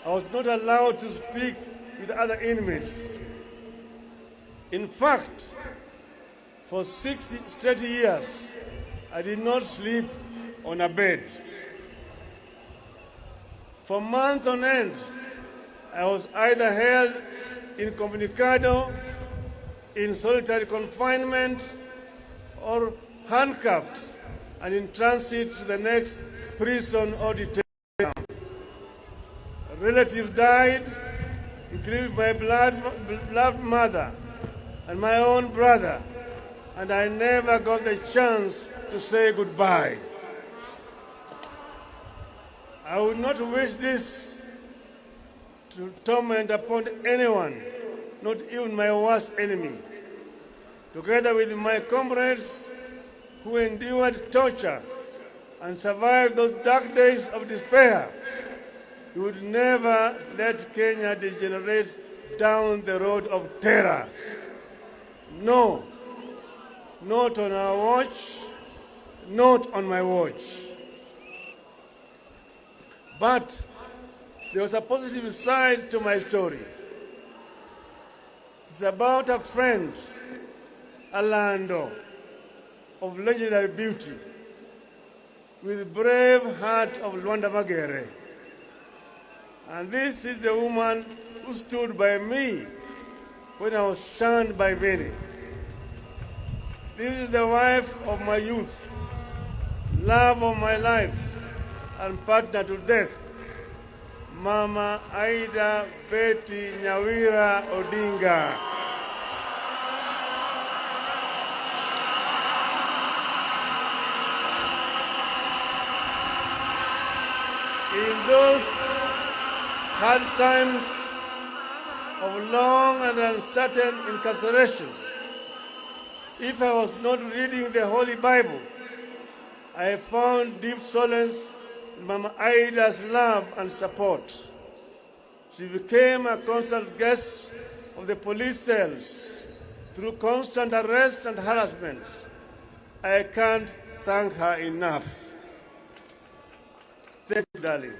I was not allowed to speak with other inmates. In fact, for 60 straight years, I did not sleep on a bed. For months on end, I was either held incommunicado, in solitary confinement, or handcuffed and in transit to the next prison or detention camp. Relatives died, including my beloved mother and my own brother, and I never got the chance to say goodbye. I would not wish this to torment upon anyone, not even my worst enemy. Together with my comrades who endured torture and survived those dark days of despair, we would never let Kenya degenerate down the road of terror. No, not on our watch, not on my watch. But there was a positive side to my story. It's about a friend, Alando, of legendary beauty, with brave heart of Luanda Magere. And this is the woman who stood by me when I was shunned by many. This is the wife of my youth, love of my life, and partner to death, Mama Aida Betty Nyawira Odinga. In those hard times of long and uncertain incarceration, if I was not reading the Holy Bible, I found deep solace in Mama Aida's love and support. She became a constant guest of the police cells through constant arrest and harassment. I can't thank her enough. Thank you, darling.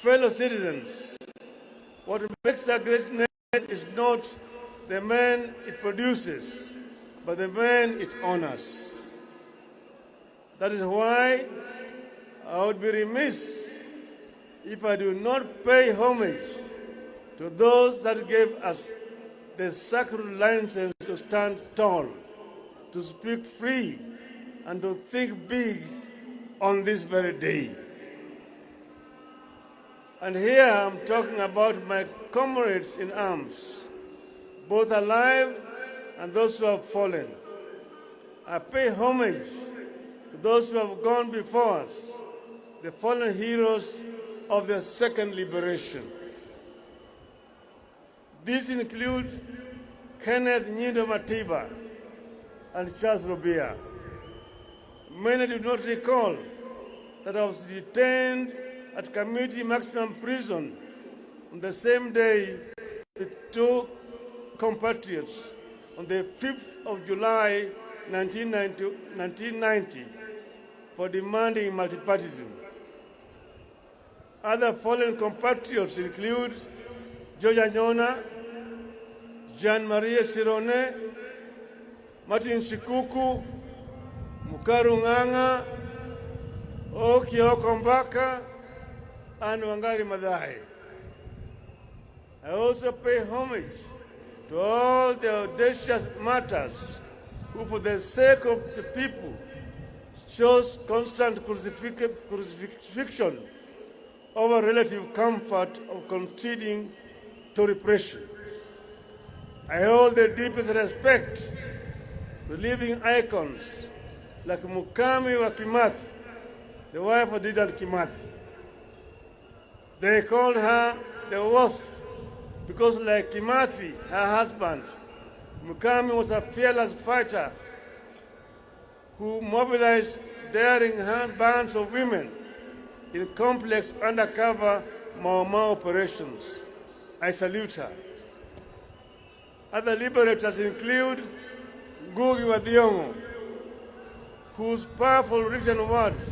Fellow citizens, what makes a great nation is not the man it produces, but the man it honors. That is why I would be remiss if I do not pay homage to those that gave us the sacred license to stand tall, to speak free, and to think big on this very day. And here I'm talking about my comrades in arms, both alive and those who have fallen. I pay homage to those who have gone before us, the fallen heroes of the second liberation. These include Kenneth Nyindo Matiba and Charles Robia. Many do not recall that I was detained at Community Maximum Prison on the same day with two compatriots on the 5th of July 1990 for demanding multipartyism. Other fallen compatriots include George Anyona, Jean-Marie Sirone, Martin Shikuku, Mukaru Nganga, Okioko Mbaka, and Wangari Maathai. I also pay homage to all the audacious martyrs who, for the sake of the people, chose constant crucifixion over relative comfort of conceding to repression. I hold the deepest respect to living icons like Mukami wa Kimathi, the wife of Dedan Kimathi. They called her the Wasp because, like Kimathi, her husband, Mukami was a fearless fighter who mobilized daring bands of women in complex undercover Mau Mau operations. I salute her. Other liberators include Ngugi wa Thiong'o, whose powerful written words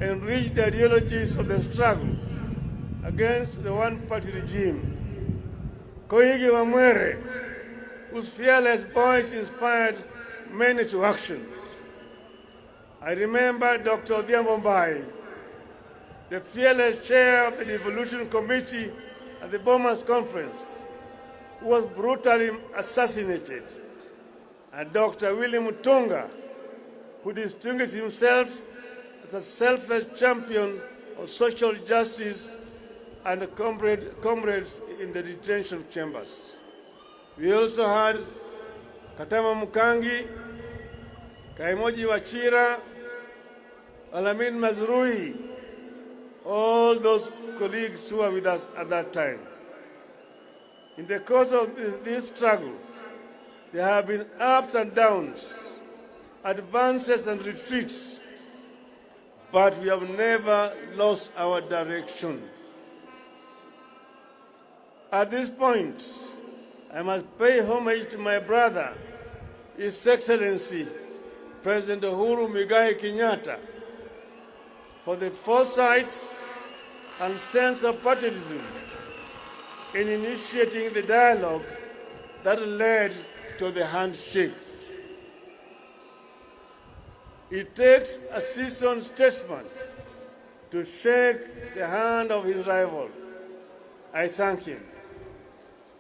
enrich the ideologies of the struggle against the one-party regime. Koigi Wamwere, whose fearless voice inspired many to action. I remember Dr. Odhiambo Mbai, the fearless chair of the Devolution Committee at the Bomas Conference, who was brutally assassinated, and Dr. William Mutunga, who distinguished himself as a selfless champion of social justice and comrades in the detention chambers. We also had Katama Mukangi, Kaimoji Wachira, Alamin Mazrui, all those colleagues who were with us at that time. In the course of this struggle, there have been ups and downs, advances and retreats, but we have never lost our direction. At this point, I must pay homage to my brother, His Excellency, President Uhuru Muigai Kenyatta, for the foresight and sense of patriotism in initiating the dialogue that led to the handshake. It takes a seasoned statesman to shake the hand of his rival. I thank him.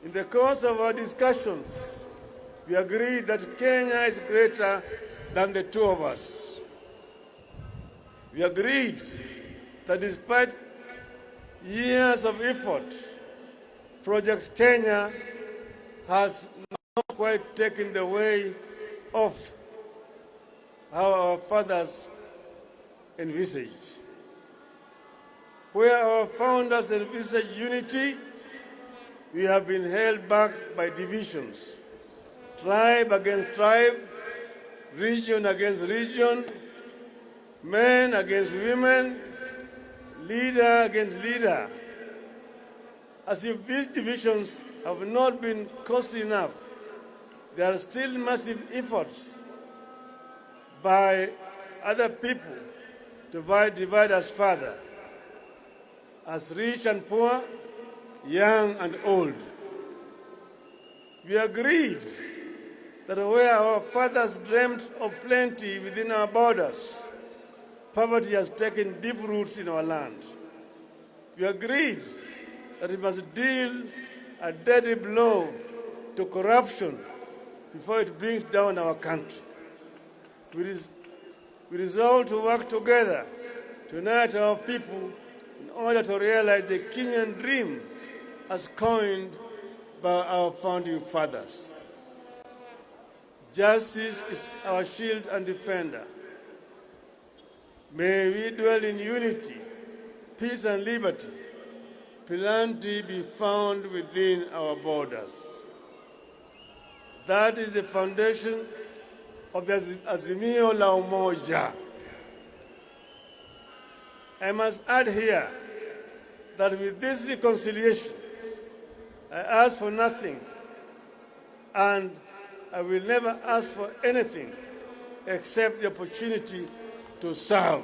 In the course of our discussions, we agreed that Kenya is greater than the two of us. We agreed that despite years of effort, Project Kenya has not quite taken the way of how our fathers envisaged. Where our founders envisaged unity, we have been held back by divisions, tribe against tribe, region against region, men against women, leader against leader. As if these divisions have not been costly enough, there are still massive efforts by other people to divide us further, as rich and poor, young and old. We agreed that where our fathers dreamt of plenty within our borders, poverty has taken deep roots in our land. We agreed that we must deal a deadly blow to corruption before it brings down our country. We resolved to work together to unite our people in order to realize the Kenyan dream as coined by our founding fathers. Justice is our shield and defender. May we dwell in unity, peace and liberty. Plenty be found within our borders. That is the foundation of the Azimio la Umoja. I must add here that with this reconciliation, I ask for nothing, and I will never ask for anything except the opportunity to serve.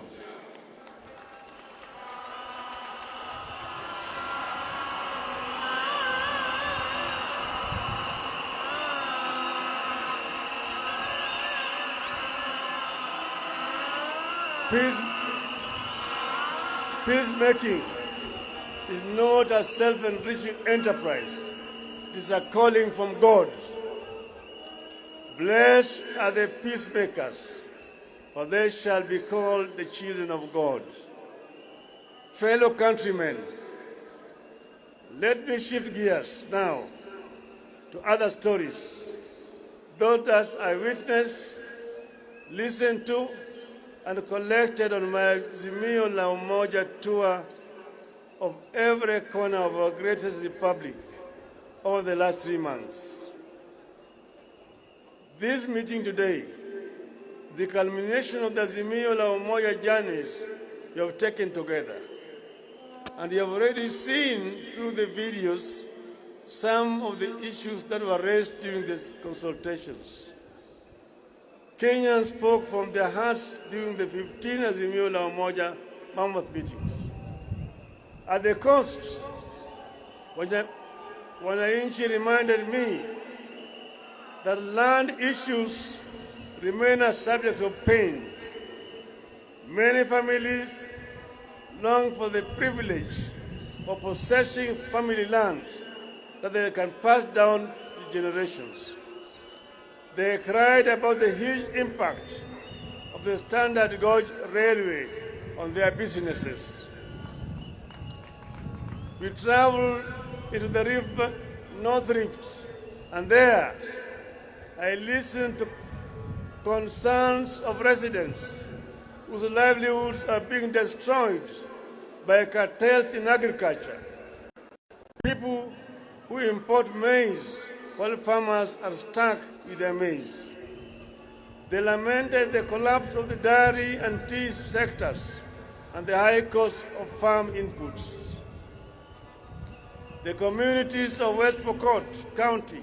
Peacemaking is not a self-enriching enterprise. It is a calling from God. Blessed are the peacemakers, for they shall be called the children of God. Fellow countrymen, let me shift gears now to other stories. Those that I witnessed, listened to, and collected on my Azimio la Umoja tour of every corner of our greatest republic over the last 3 months. This meeting today, the culmination of the Azimio la Umoja journeys we have taken together. And you have already seen through the videos some of the issues that were raised during the consultations. Kenyans spoke from their hearts during the 15th Azimio la Umoja mammoth meetings. At the coast, wananchi reminded me that land issues remain a subject of pain. Many families long for the privilege of possessing family land that they can pass down to generations. They cried about the huge impact of the Standard Gauge Railway on their businesses. We traveled into the river North Rift, and there I listened to concerns of residents whose livelihoods are being destroyed by cartels in agriculture. People who import maize while farmers are stuck with their maize. They lamented the collapse of the dairy and tea sectors and the high cost of farm inputs. The communities of West Pokot County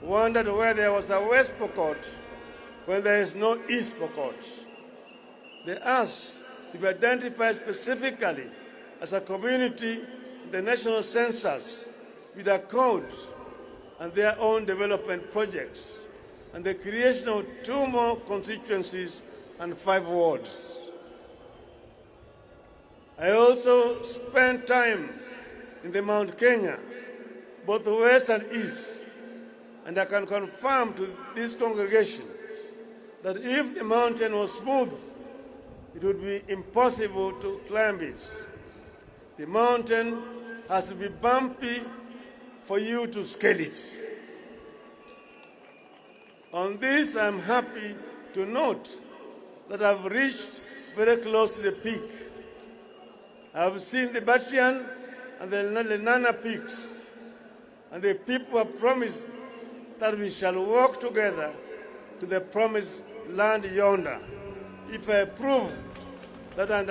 wondered where there was a West Pokot when there is no East Pokot. They asked to be identified specifically as a community in the national census with a code and their own development projects, and the creation of 2 more constituencies and 5 wards. I also spent time in the Mount Kenya, both west and east, and I can confirm to this congregation that if the mountain was smooth, it would be impossible to climb it. The mountain has to be bumpy for you to scale it. On this, I'm happy to note that I've reached very close to the peak. I've seen the Batian and the Lenana peaks, and the people have promised that we shall walk together to the promised land yonder, if I prove that I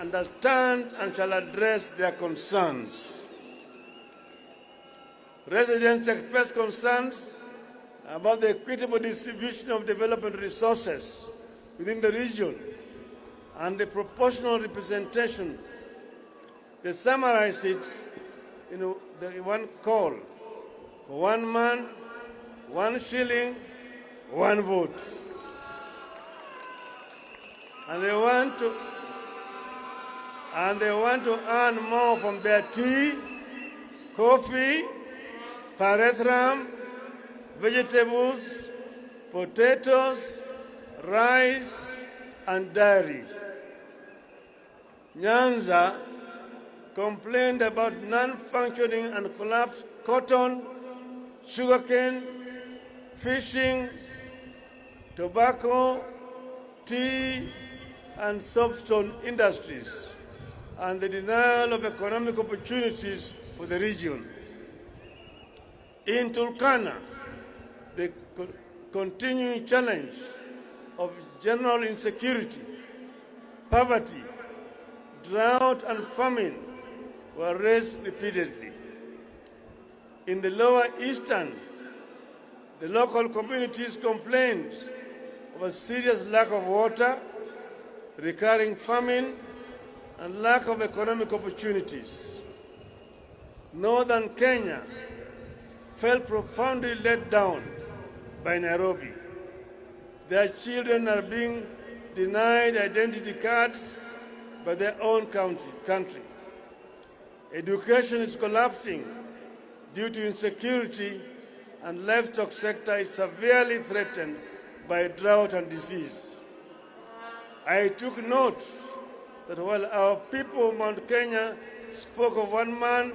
understand and shall address their concerns. Residents express concerns about the equitable distribution of development resources within the region and the proportional representation. They summarize it in the one call: 1 man, 1 shilling, 1 vote. And they want to earn more from their tea, coffee, pyrethrum, vegetables, potatoes, rice, and dairy. Nyanza complained about non-functioning and collapsed cotton, sugarcane, fishing, tobacco, tea, and soapstone industries, and the denial of economic opportunities for the region. In Turkana, the continuing challenge of general insecurity, poverty, drought, and famine were raised repeatedly. In the lower eastern, the local communities complained of a serious lack of water, recurring famine, and lack of economic opportunities. Northern Kenya felt profoundly let down by Nairobi. Their children are being denied identity cards by their own country. Education is collapsing due to insecurity, and livestock sector is severely threatened by drought and disease. I took note that while our people of Mount Kenya spoke of 1 man,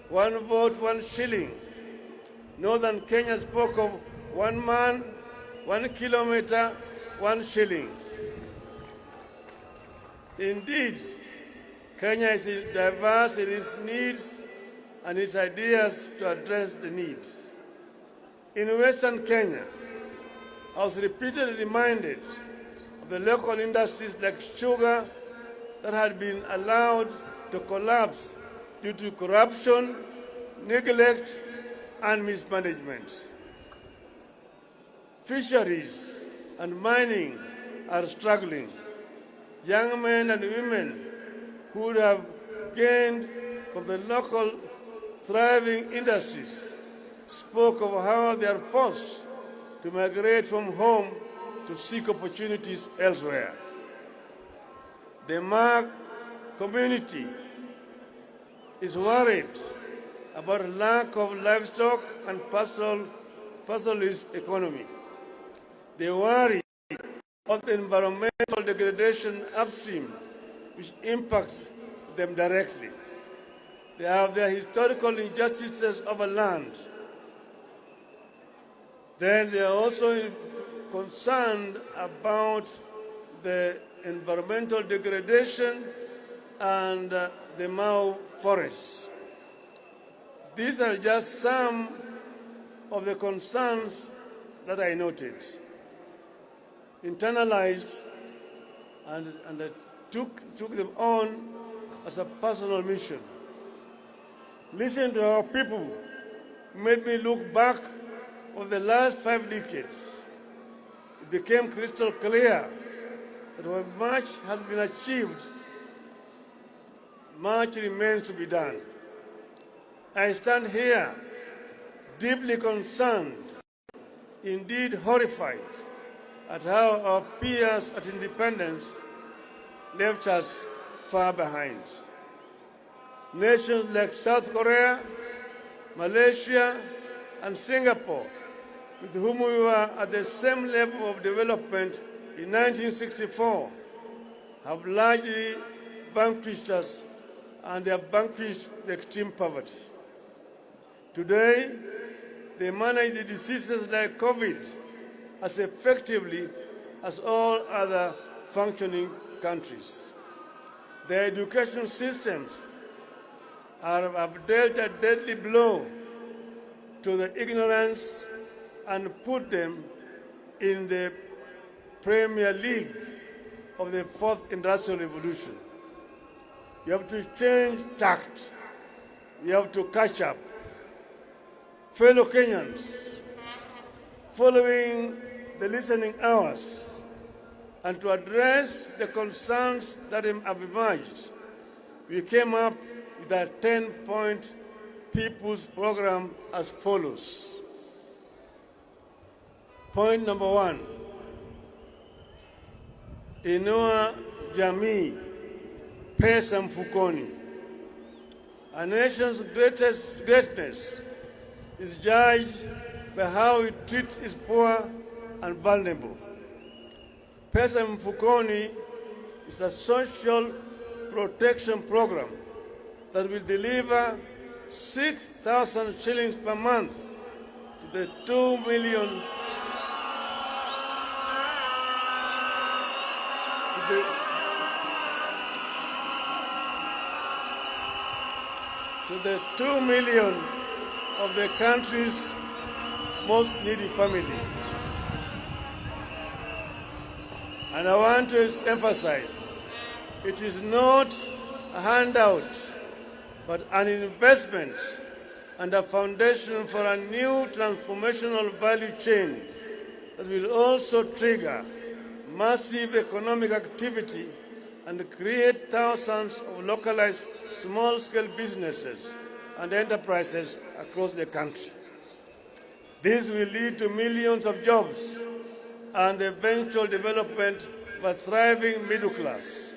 1 vote, 1 shilling, Northern Kenya spoke of 1 man, 1 kilometer, 1 shilling. Indeed, Kenya is diverse in its needs and its ideas to address the needs. In Western Kenya, I was repeatedly reminded of the local industries like sugar that had been allowed to collapse due to corruption, neglect, and mismanagement. Fisheries and mining are struggling, young men and women who would have gained from the local thriving industries spoke of how they are forced to migrate from home to seek opportunities elsewhere. The Mag community is worried about a lack of livestock and pastoralist economy. They worry about the environmental degradation upstream, which impacts them directly. They have their historical injustices over land. Then they are also concerned about the environmental degradation and the Mau forests. These are just some of the concerns that I noted, internalized, and I took them on as a personal mission. Listening to our people made me look back over the last 5 decades. It became crystal clear that while much has been achieved, much remains to be done. I stand here deeply concerned, indeed horrified, at how our peers at independence left us far behind. Nations like South Korea, Malaysia, and Singapore, with whom we were at the same level of development in 1964, have largely vanquished us, and they have vanquished the extreme poverty. Today, they manage the diseases like COVID as effectively as all other functioning countries. Their education systems have dealt a deadly blow to the ignorance and put them in the Premier League of the Fourth Industrial Revolution. You have to change tact. You have to catch up. Fellow Kenyans, following the listening hours and to address the concerns that have emerged, we came up with a 10-point people's program as follows. Point number 1, inua jamii, pesa mfukoni. A nation's greatness is judged by how it treats its poor and vulnerable. Pesa mfukoni is a social protection program that will deliver 6,000 shillings per month to the 2 million of the country's most needy families. And I want to emphasize, it is not a handout, but an investment and a foundation for a new transformational value chain that will also trigger massive economic activity and create thousands of localized small-scale businesses and enterprises across the country. This will lead to millions of jobs and the eventual development of a thriving middle class.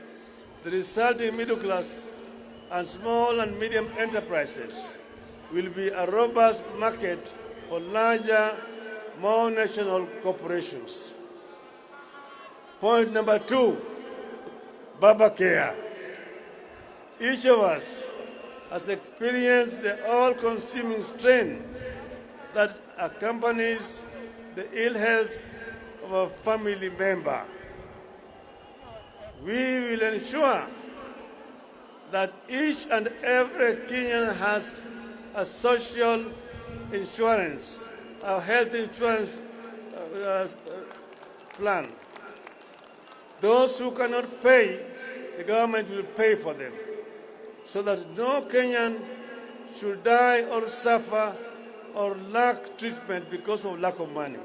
The resulting middle class and small and medium enterprises will be a robust market for larger, more national corporations. Point number 2, Baba Care. Each of us has experienced the all-consuming strain that accompanies the ill health of a family member. We will ensure that each and every Kenyan has a social insurance, a health insurance plan. Those who cannot pay, the government will pay for them, so that no Kenyan should die or suffer or lack treatment because of lack of money.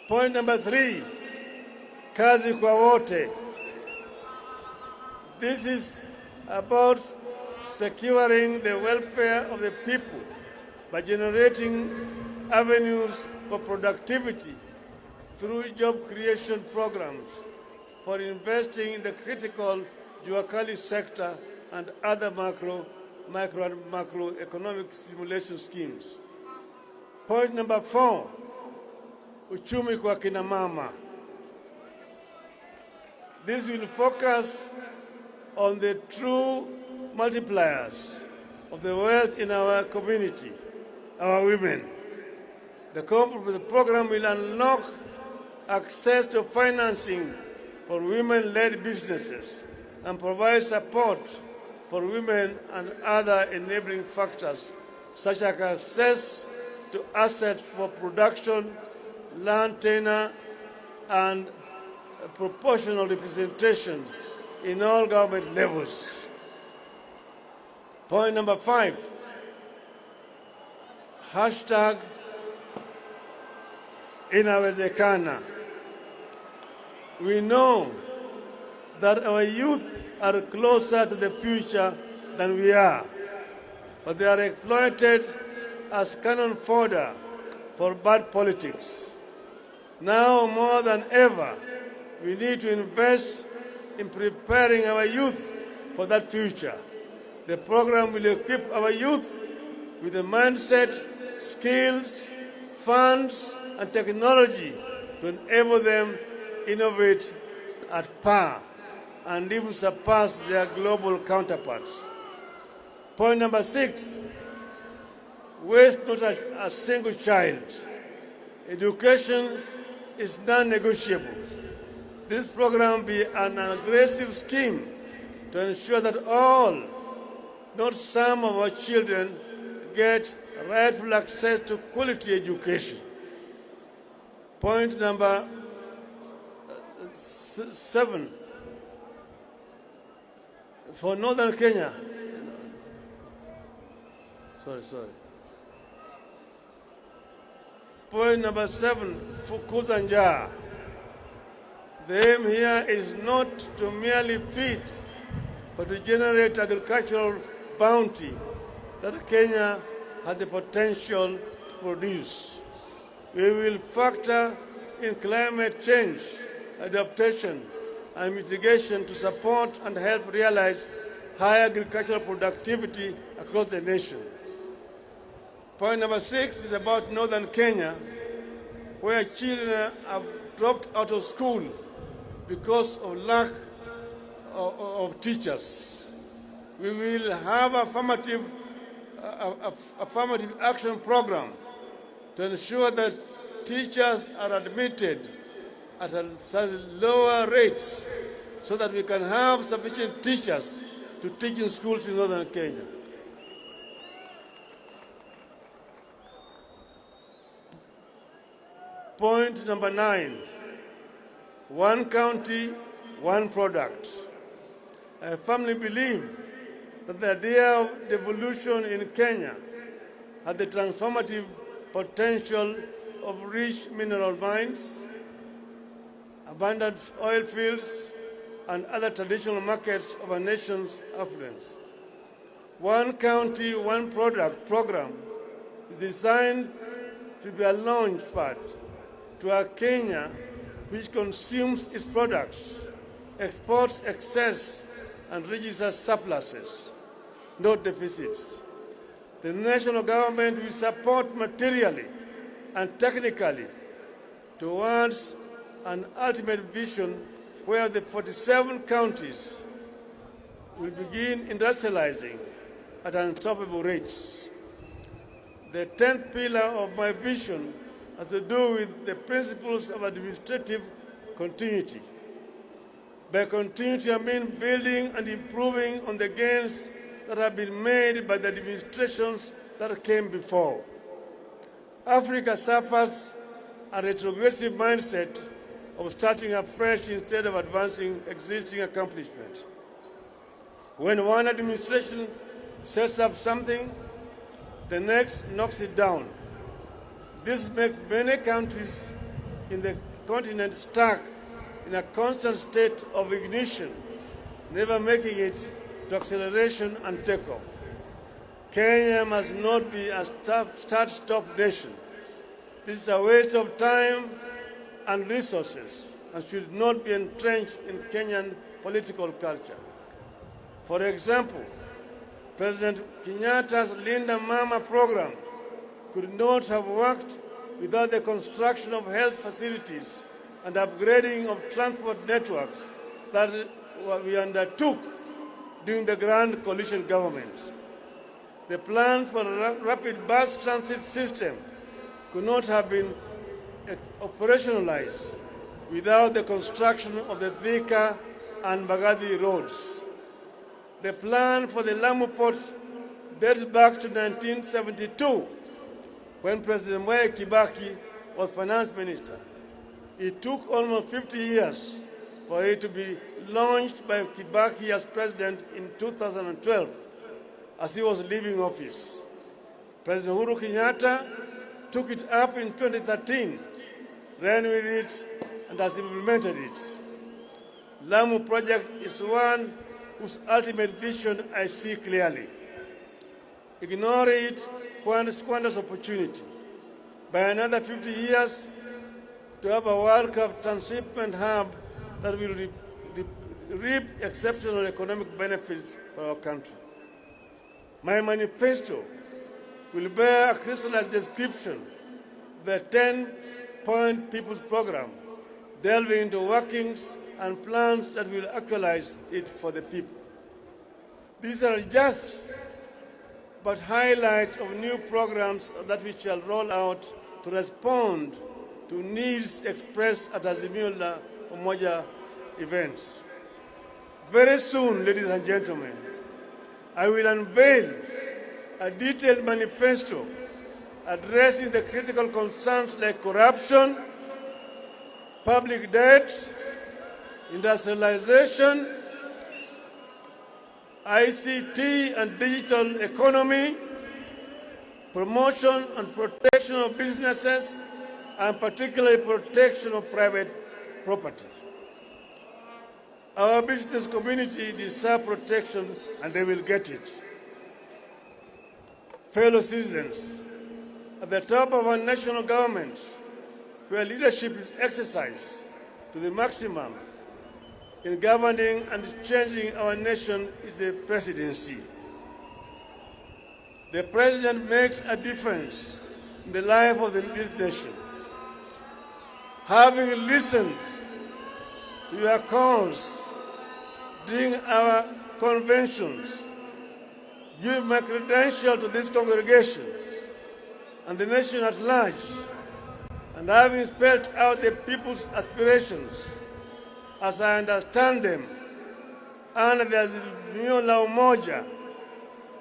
Point number 3, kazi kwa wote. This is about securing the welfare of the people by generating avenues for productivity through job creation programs, for investing in the critical Juakali sector and other macroeconomic stimulation schemes. Point number 4, uchumi kwa kina mama. This will focus on the true multipliers of the wealth in our community, our women. The program will unlock access to financing for women-led businesses and provide support for women and other enabling factors such as access to assets for production, land tenure, and proportional representation in all government levels. Point number 5, hashtag inawezekana. We know that our youth are closer to the future than we are, but they are exploited as cannon fodder for bad politics. Now more than ever, we need to invest in preparing our youth for that future. The program will equip our youth with the mindset, skills, funds, and technology to enable them innovate at par and even surpass their global counterparts. Point number 6, waste not a single child. Education is non-negotiable. This program will be an aggressive scheme to ensure that all, not some of our children, get rightful access to quality education. Point number 7, for Northern Kenya. Sorry. Point number 7, for Kuzanja. The aim here is not to merely feed, but to generate agricultural bounty that Kenya has the potential to produce. We will factor in climate change, adaptation, and mitigation to support and help realize high agricultural productivity across the nation. Point number 6 is about Northern Kenya, where children have dropped out of school because of lack of teachers. We will have affirmative action program to ensure that teachers are admitted at a lower rates so that we can have sufficient teachers to teach in schools in Northern Kenya. Point number 9, one county, one product. I firmly believe that the idea of devolution in Kenya has the transformative potential of rich mineral mines, abundant oil fields, and other traditional markets of our nation's affluence. One county, one product program is designed to be a launch pad to a Kenya which consumes its products, exports excess, and registers surpluses, not deficits. The national government will support materially and technically towards an ultimate vision where the 47 counties will begin industrializing at unstoppable rates. The 10th pillar of my vision has to do with the principles of administrative continuity. By continuity, I mean building and improving on the gains that have been made by the administrations that came before. Africa suffers a retrogressive mindset of starting afresh instead of advancing existing accomplishments. When one administration sets up something, the next knocks it down. This makes many countries in the continent stuck in a constant state of ignition, never making it to acceleration and takeoff. Kenya must not be a start-stop nation. This is a waste of time and resources and should not be entrenched in Kenyan political culture. For example, President Kenyatta's Linda Mama program could not have worked without the construction of health facilities and upgrading of transport networks that we undertook during the Grand Coalition government. The plan for a rapid bus transit system could not have been operationalized without the construction of the Thika and Mbagathi roads. The plan for the Lamu port dates back to 1972, when President Mwai Kibaki was finance minister. It took almost 50 years for it to be launched by Kibaki as president in 2012, as he was leaving office. President Uhuru Kenyatta took it up in 2013, ran with it, and has implemented it. Lamu project is one whose ultimate vision I see clearly. Ignore it squanders opportunity. By another 50 years, to have a world-class transshipment hub that will reap exceptional economic benefits for our country. My manifesto will bear a crystallized description of the 10-point People's Program, delving into workings and plans that will actualize it for the people. These are just but highlights of new programs that we shall roll out to respond to needs expressed at Azimio la Umoja events. Very soon, ladies and gentlemen, I will unveil a detailed manifesto addressing the critical concerns like corruption, public debt, industrialization, ICT and digital economy, promotion and protection of businesses, and particularly protection of private property. Our business community deserves protection, and they will get it. Fellow citizens, at the top of our national government, where leadership is exercised to the maximum in governing and changing our nation, is the presidency. The president makes a difference in the life of this nation. Having listened to your calls during our conventions, give my credential to this congregation and the nation at large, and having spelled out the people's aspirations as I understand them under the Azimio la Umoja,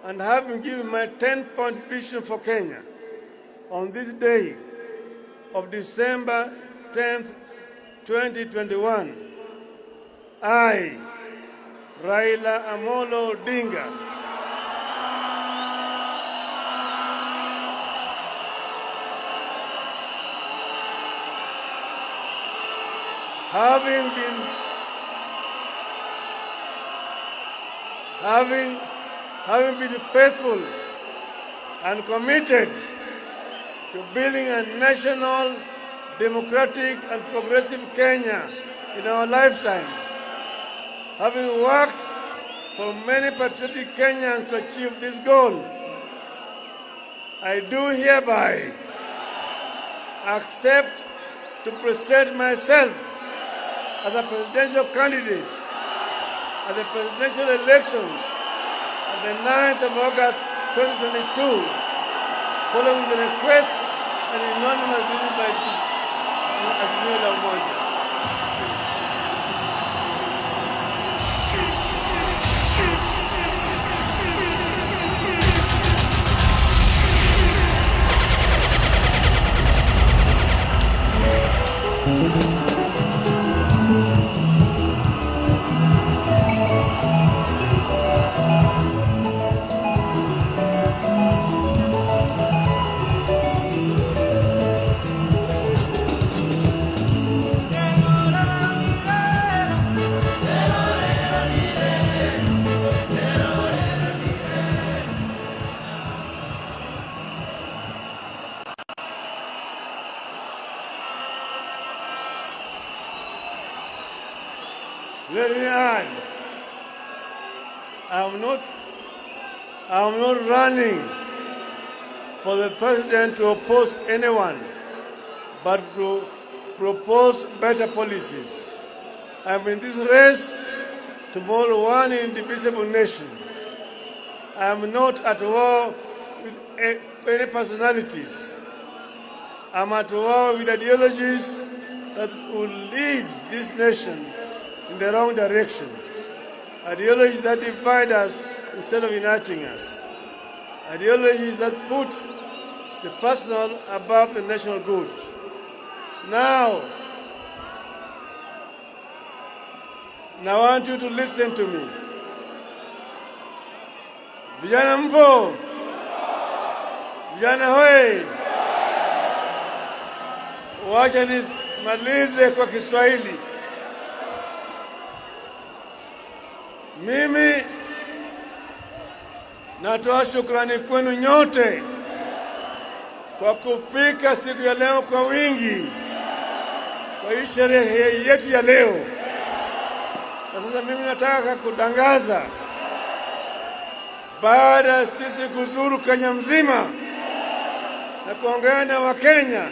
and having given my 10-point vision for Kenya on this day of December 10th, 2021, I, Raila Odinga, having been faithful and committed to building a national, democratic and progressive Kenya in our lifetime, having worked for many patriotic Kenyans to achieve this goal, I do hereby accept to present myself as a presidential candidate at the presidential elections on the 9th of August 2022, following the request and unanimous decision by Azimio la Umoja. I'm not running for the president to oppose anyone, but to propose better policies. I'm in this race to mold one indivisible nation. I'm not at war with any personalities. I'm at war with ideologies that will lead this nation in the wrong direction. Ideologies that divide us instead of uniting us. Ideologies that put the personal above the national good. Now, I want you to listen to me. Vijana mpo? Vijana hoi! Wacha nimalize kwa Kiswahili. Mimi natoa shukrani kwenu nyote kwa kufika siku ya leo kwa wingi kwa hii sherehe yetu ya leo. Na sasa mimi nataka kutangaza, baada ya sisi kuzuru Kenya mzima na kuongea na Wakenya,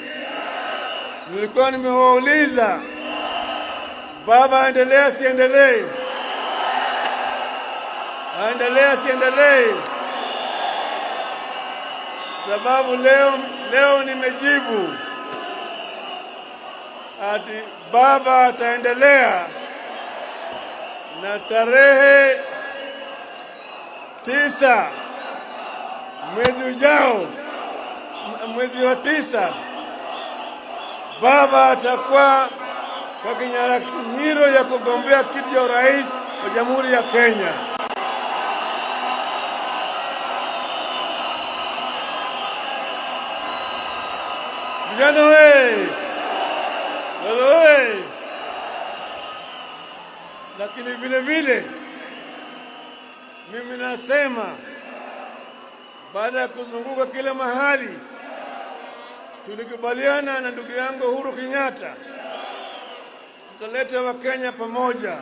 nilikuwa nimewauliza, baba aendelee siendelee? Aendelee siendelee? Sababu leo nimejibu ati baba ataendelea, na tarehe 9 mwezi ujao, mwezi wa 9, baba atakuwa kwa kinyang'anyiro ya kugombea kiti cha urais wa Jamhuri ya Kenya. Vijana we! Wewe! Lakini vile mimi nasema, baada ya kuzunguka kila mahali, tulikubaliana na ndugu yangu Uhuru Kenyatta tutaleta Wakenya pamoja,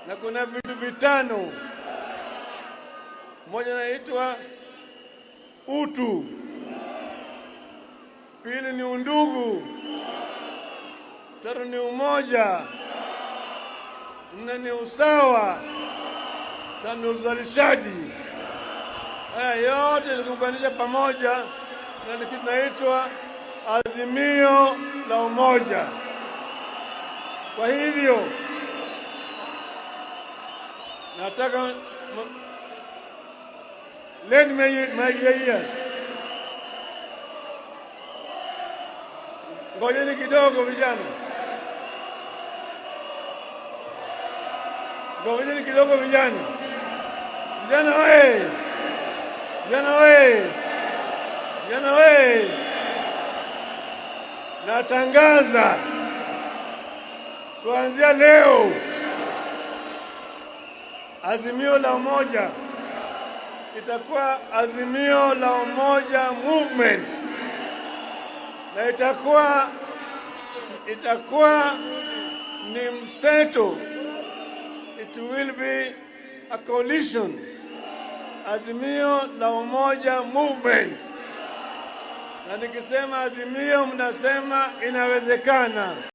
na kuna vitu vitano. Moja inaitwa utu, pili ni undugu, tatu ni umoja, nne ni usawa, tano ni uzalishaji. Haya yote tuliunganisha pamoja na kitu kinaitwa Azimio la Umoja. Kwa hivyo nataka lend me my ears. Ngojeni kidogo vijana. Ngojeni kidogo vijana. Vijana we! Vijana we! Vijana we! Natangaza kuanzia leo Azimio la Umoja itakuwa Azimio la Umoja Movement, na itakuwa ni mseto. It will be a coalition. Azimio la Umoja Movement. Na nikisema azimio, mnasema inawezekana.